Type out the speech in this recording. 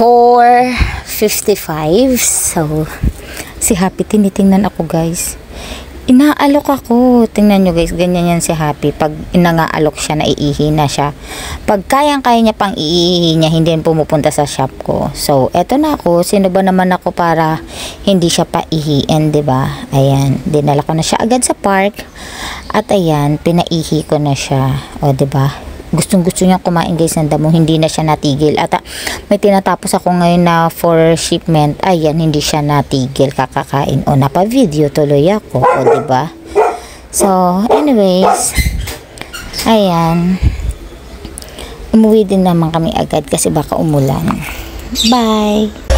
4:55. So, si Happy, tinitingnan ako guys. Inaalok ako. Tingnan nyo guys, ganyan yan si Happy. Pag inangaalok siya, naiihi na siya. Pag kayang-kaya niya pang iihi niya, hindi yan pumupunta sa shop ko. So, eto na ako. Sino ba naman ako para hindi siya paihiin, diba? Ayan, dinala ko na siya agad sa park. At ayan, pinaihi ko na siya. O, diba? Gustong-gusto niyang kumain guys ng damo, hindi na siya natigil. At may tinatapos ako ngayon na for shipment. Ayan, hindi siya natigil kakakain. O, napa-video tuloy ako. O, diba? So, anyways, ayan. Umuwi din naman kami agad kasi baka umulan. Bye!